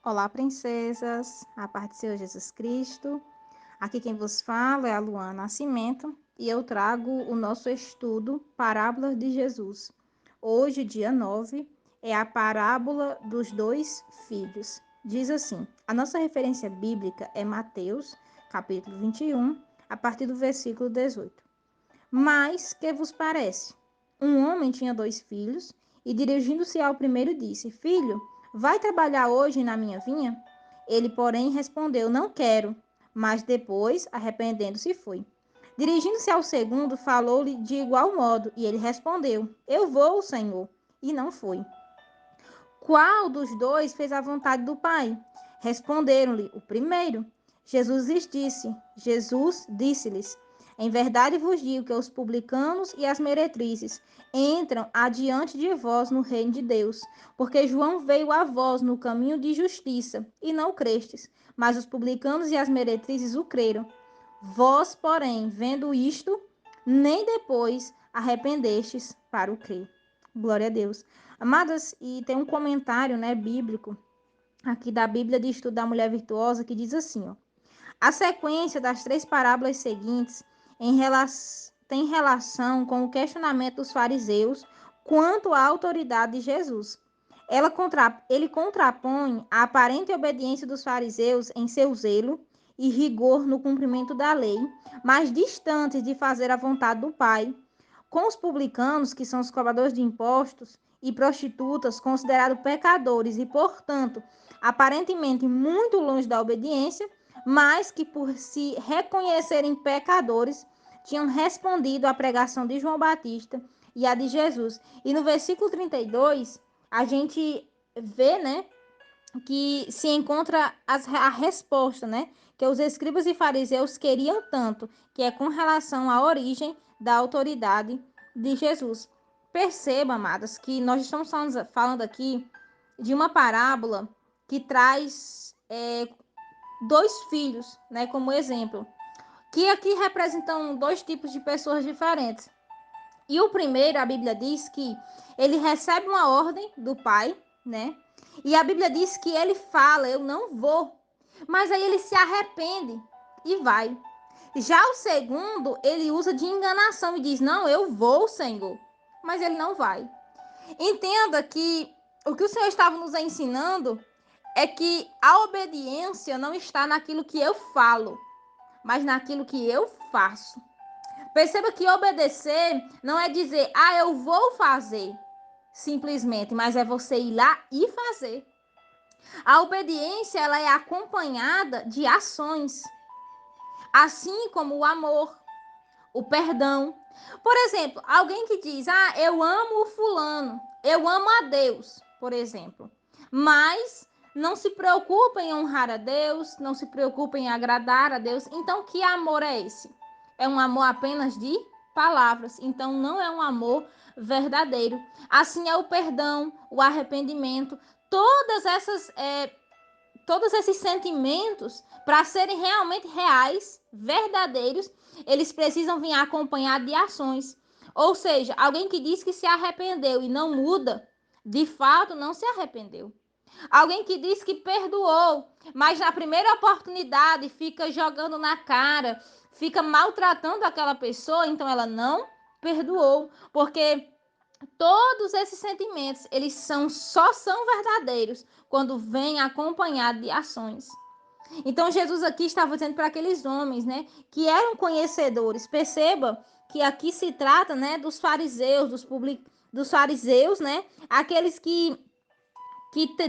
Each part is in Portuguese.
Olá, princesas, a paz do Senhor Jesus Cristo. Aqui quem vos fala é a Luana Nascimento e eu trago o nosso estudo Parábolas de Jesus. Hoje, dia 9, é a parábola dos dois filhos. Diz assim: a nossa referência bíblica é Mateus, capítulo 21, a partir do versículo 18. Mas que vos parece? Um homem tinha dois filhos e, dirigindo-se ao primeiro, disse: Filho, vai trabalhar hoje na minha vinha? Ele, porém, respondeu: Não quero. Mas depois, arrependendo-se, foi. Dirigindo-se ao segundo, falou-lhe de igual modo, e ele respondeu: Eu vou, Senhor. E não foi. Qual dos dois fez a vontade do Pai? Responderam-lhe: O primeiro. Jesus disse-lhes: Em verdade vos digo que os publicanos e as meretrizes entram adiante de vós no reino de Deus, porque João veio a vós no caminho de justiça, e não crestes, mas os publicanos e as meretrizes o creram. Vós, porém, vendo isto, nem depois arrependestes para o crer. Glória a Deus. Amadas, e tem um comentário, né, bíblico, aqui da Bíblia de Estudo da Mulher Virtuosa, que diz assim, ó. A sequência das três parábolas seguintes tem relação com o questionamento dos fariseus quanto à autoridade de Jesus. Ele contrapõe a aparente obediência dos fariseus em seu zelo e rigor no cumprimento da lei, mas distantes de fazer a vontade do Pai, com os publicanos, que são os cobradores de impostos, e prostitutas, considerados pecadores e, portanto, aparentemente muito longe da obediência, mas que, por se reconhecerem pecadores, tinham respondido à pregação de João Batista e a de Jesus. E no versículo 32, a gente vê, né, que se encontra a resposta, né, que os escribas e fariseus queriam tanto, que é com relação à origem da autoridade de Jesus. Perceba, amadas, que nós estamos falando aqui de uma parábola que traz dois filhos, né, como exemplo, que aqui representam dois tipos de pessoas diferentes. E o primeiro, a Bíblia diz que ele recebe uma ordem do pai, né? E a Bíblia diz que ele fala, eu não vou. Mas aí ele se arrepende e vai. Já o segundo, ele usa de enganação e diz, não, eu vou, Senhor. Mas ele não vai. Entenda que o que o Senhor estava nos ensinando é que a obediência não está naquilo que eu falo, mas naquilo que eu faço. Perceba que obedecer não é dizer, eu vou fazer, simplesmente, mas é você ir lá e fazer. A obediência, ela é acompanhada de ações, assim como o amor, o perdão. Por exemplo, alguém que diz, eu amo o fulano, eu amo a Deus, por exemplo, mas não se preocupa em honrar a Deus, não se preocupa em agradar a Deus. Então, que amor é esse? É um amor apenas de palavras, então não é um amor verdadeiro. Assim é o perdão, o arrependimento, todos esses sentimentos, para serem realmente reais, verdadeiros, eles precisam vir acompanhados de ações. Ou seja, alguém que diz que se arrependeu e não muda, de fato não se arrependeu. Alguém que diz que perdoou, mas na primeira oportunidade fica jogando na cara, fica maltratando aquela pessoa, então ela não perdoou, porque todos esses sentimentos, eles só são verdadeiros quando vêm acompanhados de ações. Então Jesus aqui estava dizendo para aqueles homens, né, que eram conhecedores. Perceba que aqui se trata, né, dos fariseus, dos fariseus, né, aqueles que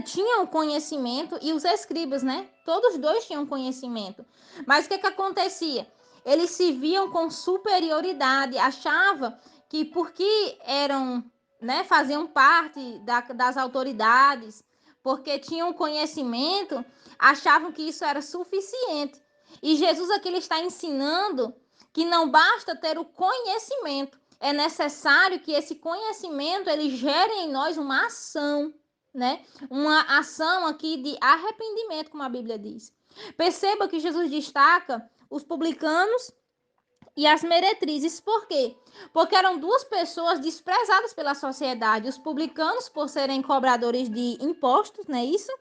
tinham conhecimento, e os escribas, né? Todos dois tinham conhecimento. Mas o que acontecia? Eles se viam com superioridade, achava que porque eram, né, faziam parte das autoridades, porque tinham conhecimento, achavam que isso era suficiente. E Jesus aqui ele está ensinando que não basta ter o conhecimento, é necessário que esse conhecimento ele gere em nós uma ação, né? Uma ação aqui de arrependimento, como a Bíblia diz. Perceba que Jesus destaca os publicanos e as meretrizes. Por quê? Porque eram duas pessoas desprezadas pela sociedade. Os publicanos por serem cobradores de impostos, não é isso?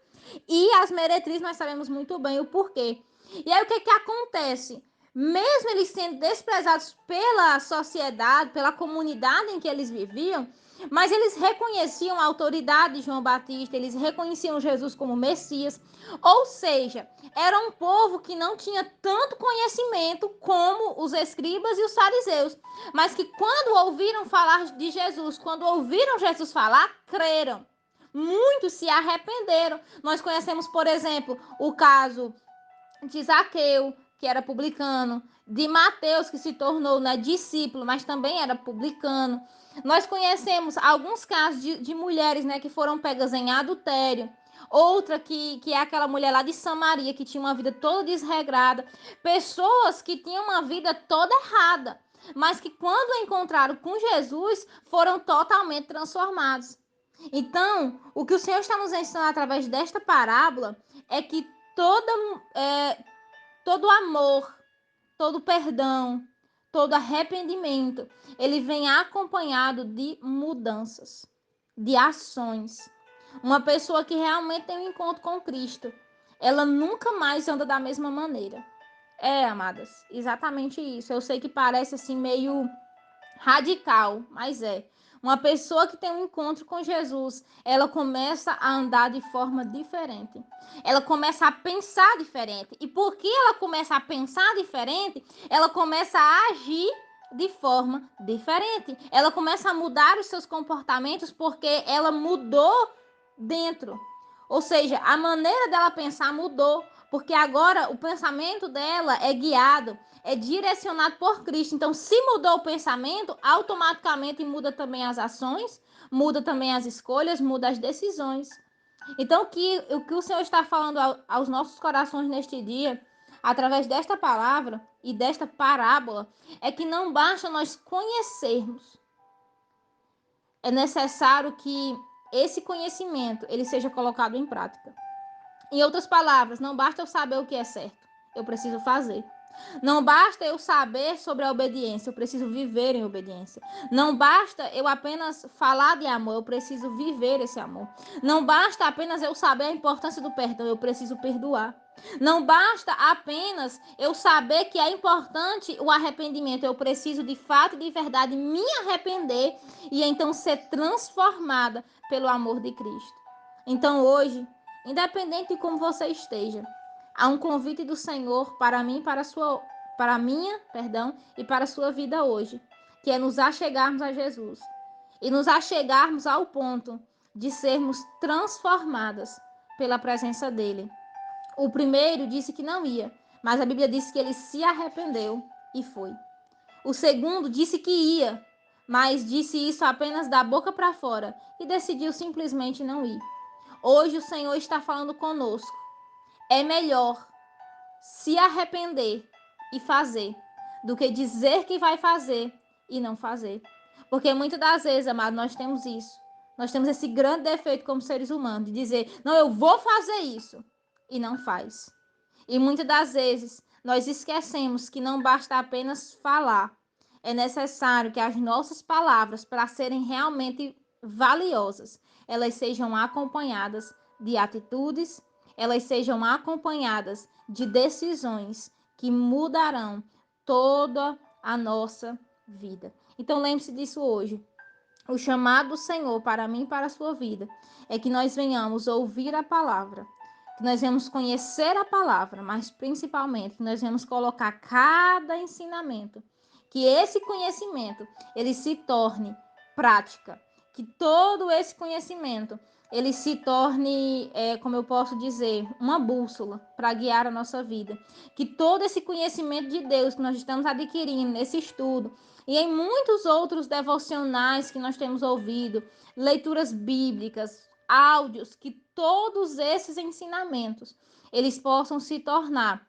E as meretrizes nós sabemos muito bem o porquê. E aí o que que acontece? Mesmo eles sendo desprezados pela sociedade, pela comunidade em que eles viviam, mas eles reconheciam a autoridade de João Batista, eles reconheciam Jesus como Messias. Ou seja, era um povo que não tinha tanto conhecimento como os escribas e os fariseus, mas que quando ouviram falar de Jesus, quando ouviram Jesus falar, creram. Muitos se arrependeram. Nós conhecemos, por exemplo, o caso de Zaqueu, que era publicano, de Mateus, que se tornou, né, discípulo, mas também era publicano. Nós conhecemos alguns casos de mulheres, né, que foram pegas em adultério. Outra que é aquela mulher lá de Samaria, que tinha uma vida toda desregrada. Pessoas que tinham uma vida toda errada, mas que quando encontraram com Jesus, foram totalmente transformados. Então, o que o Senhor está nos ensinando através desta parábola é que toda, todo amor, todo perdão, todo arrependimento, ele vem acompanhado de mudanças, de ações. Uma pessoa que realmente tem um encontro com Cristo, ela nunca mais anda da mesma maneira. É, amadas, exatamente isso. Eu sei que parece assim meio radical, mas é. Uma pessoa que tem um encontro com Jesus, ela começa a andar de forma diferente. Ela começa a pensar diferente. E porque ela começa a pensar diferente, ela começa a agir de forma diferente. Ela começa a mudar os seus comportamentos porque ela mudou dentro. Ou seja, a maneira dela pensar mudou, porque agora o pensamento dela é guiado, é direcionado por Cristo. Então, se mudou o pensamento, automaticamente muda também as ações, muda também as escolhas, muda as decisões. Então, o que o Senhor está falando aos nossos corações neste dia, através desta palavra e desta parábola, é que não basta nós conhecermos. É necessário que esse conhecimento ele seja colocado em prática. Em outras palavras, não basta eu saber o que é certo, eu preciso fazer. Não basta eu saber sobre a obediência, eu preciso viver em obediência. Não basta eu apenas falar de amor, eu preciso viver esse amor. Não basta apenas eu saber a importância do perdão, eu preciso perdoar. Não basta apenas eu saber que é importante o arrependimento, eu preciso de fato e de verdade me arrepender e então ser transformada pelo amor de Cristo. Então hoje, independente de como você esteja, há um convite do Senhor para mim, para a minha, perdão, e para a sua vida hoje, que é nos achegarmos a Jesus e nos achegarmos ao ponto de sermos transformadas pela presença dele. O primeiro disse que não ia, mas a Bíblia disse que ele se arrependeu e foi. O segundo disse que ia, mas disse isso apenas da boca para fora e decidiu simplesmente não ir. Hoje o Senhor está falando conosco. É melhor se arrepender e fazer do que dizer que vai fazer e não fazer. Porque muitas das vezes, amado, nós temos isso. Nós temos esse grande defeito como seres humanos de dizer, não, eu vou fazer isso e não faz. E muitas das vezes nós esquecemos que não basta apenas falar. É necessário que as nossas palavras, para serem realmente valiosas, elas sejam acompanhadas de atitudes, elas sejam acompanhadas de decisões que mudarão toda a nossa vida. Então lembre-se disso hoje. O chamado do Senhor para mim e para a sua vida é que nós venhamos ouvir a palavra, que nós venhamos conhecer a palavra, mas principalmente que nós venhamos colocar cada ensinamento, que esse conhecimento ele se torne prática, que todo esse conhecimento ele se torne, como eu posso dizer, uma bússola para guiar a nossa vida. Que todo esse conhecimento de Deus que nós estamos adquirindo nesse estudo e em muitos outros devocionais que nós temos ouvido, leituras bíblicas, áudios, que todos esses ensinamentos eles possam se tornar,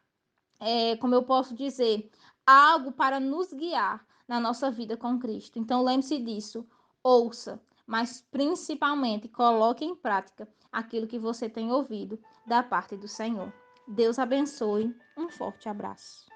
como eu posso dizer, algo para nos guiar na nossa vida com Cristo. Então lembre-se disso, ouça, mas principalmente coloque em prática aquilo que você tem ouvido da parte do Senhor. Deus abençoe. Um forte abraço.